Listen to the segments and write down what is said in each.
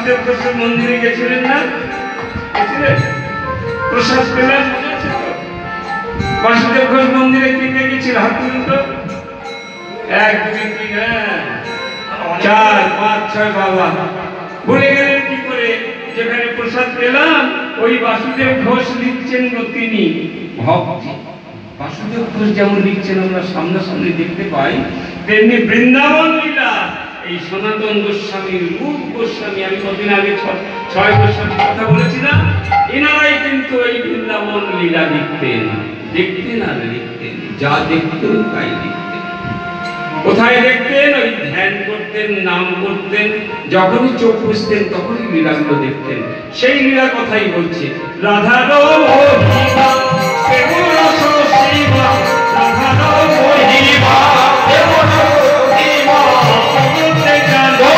বাসুদেব ঘোষের মন্দিরে গেছিলেন না? গেছিলেন? প্রসাদ পেলেন? বাসুদেব ঘোষ মন্দিরে কে কে গেছিল? হাত তুলুন তো। 1 2 3 4 5 6 বাবা ভুলে গেলেন কি করে? যেখানে প্রসাদ পেলাম ওই বাসুদেব ঘোষ লিখছেন গো তিনি ভক্তি। বাসুদেব ঘোষ যেমন লিখছেন আমরা সামনাসামনি দেখতে পাই, তেমনি বৃন্দাবন লীলা এই সনাতন গোস্বামী, রূপ গোস্বামী, আমি কদিন আগে 6 গোস্বামীর কথা বলেছি না, এনারাই কিন্তু এই বৃন্দাবন লীলা লিখতেন। দেখতেন আর লিখতেন, যা দেখতেন তাই লিখতেন। কোথায় দেখতেন? ওই ধ্যান করতেন, নাম করতেন, যখনই চোখ বুঝতেন তখনই লীলাগুলো দেখতেন। সেই লীলার কথাই বলছে। রাধারো মহিমা কেবল রস সীমা, রাধারো মহিমা কেবল রস সীমা, সমুদ্রে জানো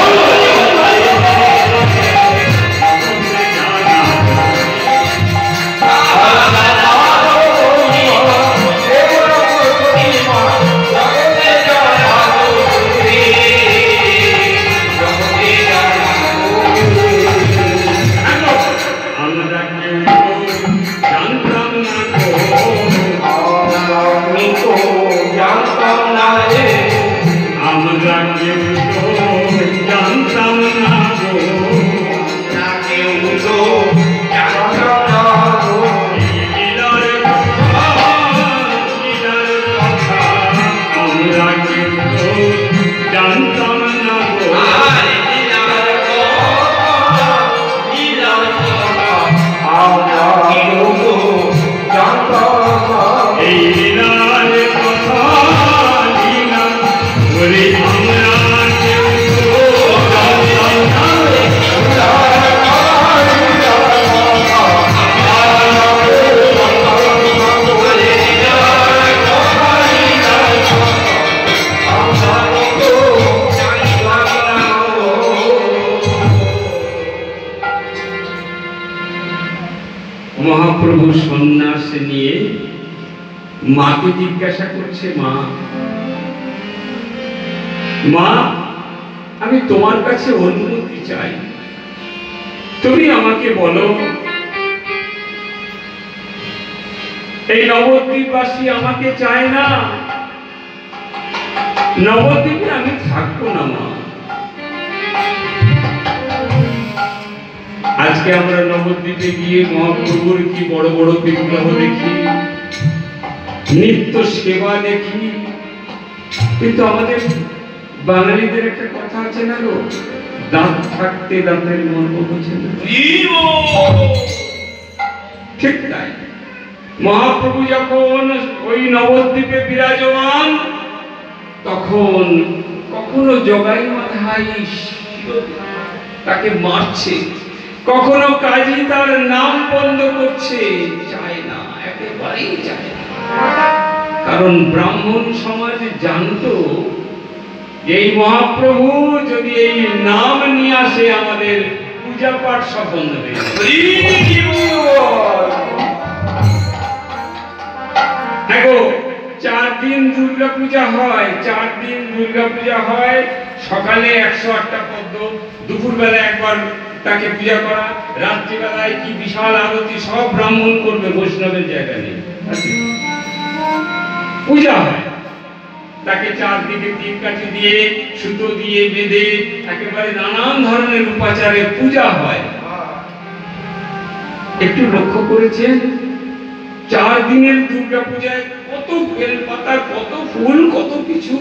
মহাপ্রভু সন্ন্যাস নিয়ে মাকে জিজ্ঞাসা করছে, মা মা আমি তোমার কাছে অনুমতি চাই, তুমি আমাকে বলো এই নবদ্বীপবাসী আমাকে চায় না, নবদ্বীপে আমি থাকবো না মা। আজকে আমরা নবদ্বীপে গিয়ে মহাপ্রভুর কি বড় বড় বিগ্রহ দেখি, নিত্য সেবা দেখি, কিন্তু আমাদের বাঙালিদের একটা কথা আছে না গো, দাঁত থাকতে দাঁতের মর্ম বোঝে না। ঠিক তাই মহাপ্রভু যখন ওই নবদ্বীপে বিরাজমান, তখন কখনো জগাই মাথায় তাকে মারছে, কখনো কাজী তার নাম বন্ধ করছে, চায় না, একেবারেই চায় না। কারণ ব্রাহ্মণ সমাজ জানতো এই মহাপ্রভু যদি এই নাম নিয়ে আসে আমাদের পূজা পাঠ সব বন্ধ হয়ে যাবে। দেখো 4 দিন দুর্গা পূজা হয়, 4 দিন দুর্গা পূজা হয়। সকালে 108টা পদ্ম, দুপুরবেলা একবার তাকে পূজা করা, রাত্রিবেলায় কি বিশাল আরতি, সব ব্রাহ্মণ করবে, বৈষ্ণবের জায়গা নেই, পূজা হয়। তাকে চারদিকে তীর কাঠি দিয়ে সুতো দিয়ে বেঁধে একেবারে নানান ধরনের উপাচারে পূজা হয়। একটু লক্ষ্য করেছেন 4 দিনের দুর্গা পূজায় কত বেলপাতা, কত ফুল, কত কিছু।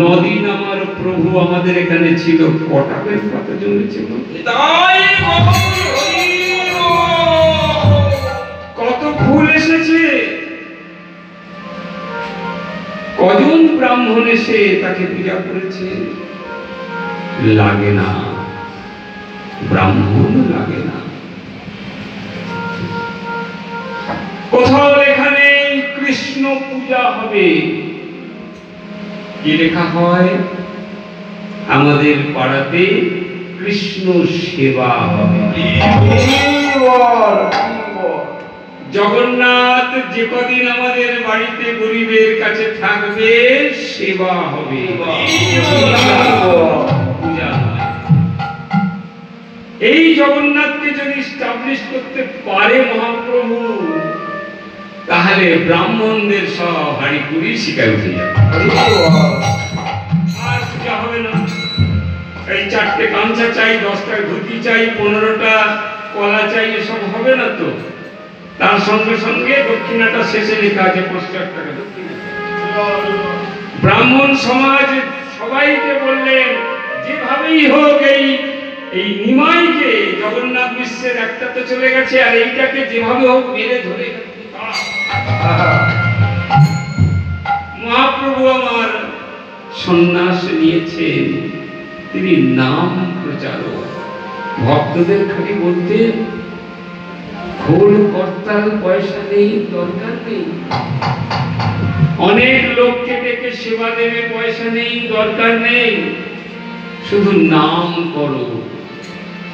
9 দিন আমার প্রভু আমাদের এখানে ছিল, কটা বেলপাতা জমেছিল, কত ফুল এসেছে, কজন ব্রাহ্মণ এসে তাকে পূজা করেছে। লাগে না, ব্রাহ্মণ লাগে না। কোথাও এখানে কৃষ্ণ পূজা হবে, কি লেখা হয়? আমাদের পাড়াতে কৃষ্ণ সেবা হবে। জগন্নাথ যে কদিন আমাদের বাড়িতে গরিবের কাছে থাকবে, সেবা হবে, পূজা নয়। এই জগন্নাথকে যদি স্টাবলিশ করতে পারে মহাপ্রভু, তাহলে ব্রাহ্মণদের সব হাড়ি পুরি শিকায় উঠে যাবে, আর পূজা হবে না। এই 4টে গামছা চাই, 10টা ধুতি চাই, 15টা কলা চাই, এসব হবে না তো। তার সঙ্গে সঙ্গে দক্ষিণাটা শেষে লেখা আছে 5 টাকা দক্ষিণা। ব্রাহ্মণ সমাজ সবাইকে বললেন যেভাবেই হোক এই নিমাইকে, জগন্নাথ বিশ্বের একটা তো চলে গেছে, আর এইটাকে যেভাবে হোক মেরে ধরে। মহাপ্রভু আমার সন্ন্যাস নিয়েছেন, তিনি নাম প্রচারক। ভক্তদের খালি বলতেন খোল কর্তাল পয়সা নেই, দরকার নেই। অনেক লোককে ডেকে সেবা দেবে, পয়সা নেই, দরকার নেই, শুধু নাম করো।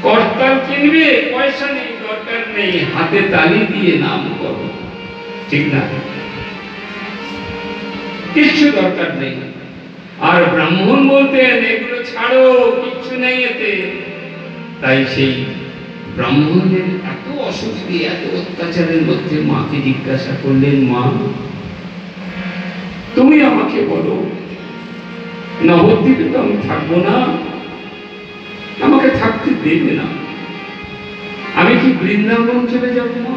কর্তাল কিনবে, পয়সা নেই, দরকার নেই, হাতে তালি দিয়ে নাম করো, ঠিক না? কিছু দরকার নেই। আর ব্রাহ্মণ বলতেন এগুলো ছাড়ো, কিচ্ছু নেই এতে। তাই সেই ব্রাহ্মণের এত অসুবিধে, এত অত্যাচারের মধ্যে মাকে জিজ্ঞাসা করলেন, মা তুমি আমাকে বলো, নবদ্বীপে তো আমি থাকবো না, আমাকে থাকতে দেবে না, আমি কি বৃন্দাবন চলে যাব মা?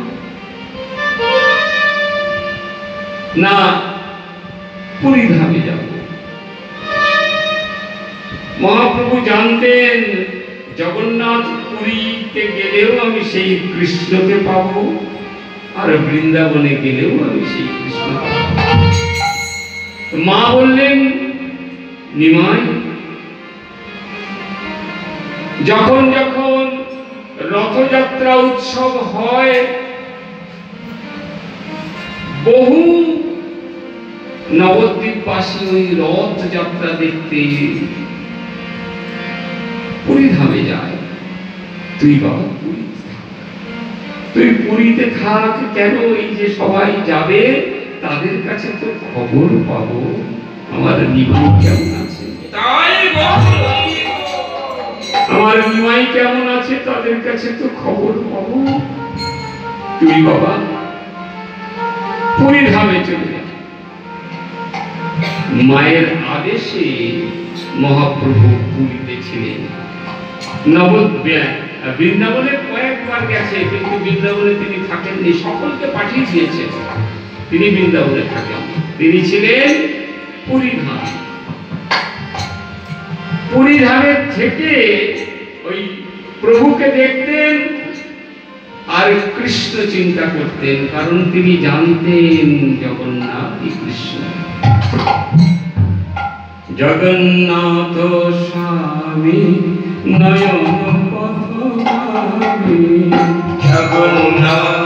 না পুরী ধামে যাব। মহাপ্রভু জানতেন জগন্নাথ পুরীতে গেলেও আমি সেই কৃষ্ণকে পাবো, আর বৃন্দাবনে গেলেও আমি সেই কৃষ্ণ পাবো। মা বললেন, নিমাই যখন যখন রথযাত্রা উৎসব হয়, বহু নবদ্বীপবাসী ওই রথযাত্রা দেখতে পুরী ধামে যায়। তুই বাবা তুই পুরীতে থাক। কেন? এই যে সবাই যাবে, তাদের কাছে তো খবর পাবো আমার নিমাই কেমন আছে, আমার নিমাই কেমন আছে, তাদের কাছে তো খবর পাবো। তুই বাবা পুরী ধামে চলে যা। মায়ের আদেশে মহাপ্রভু পুরীতে ছিলেন। বৃন্দাবনে কয়েকবার গেছে, কিন্তু বৃন্দাবনে তিনি থাকেননি, সকলকে পাঠিয়ে দিয়েছেন, তিনি বৃন্দাবনে থাকেন। তিনি ছিলেন পুরী ধাম। পুরী ধামের থেকে ওই প্রভুকে দেখতেন আর কৃষ্ণ চিন্তা করতেন, কারণ তিনি জানতেন জগন্নাথই কৃষ্ণ। জগন্নাথ স্বামী নয়ন পথগামী, জগন্নাথ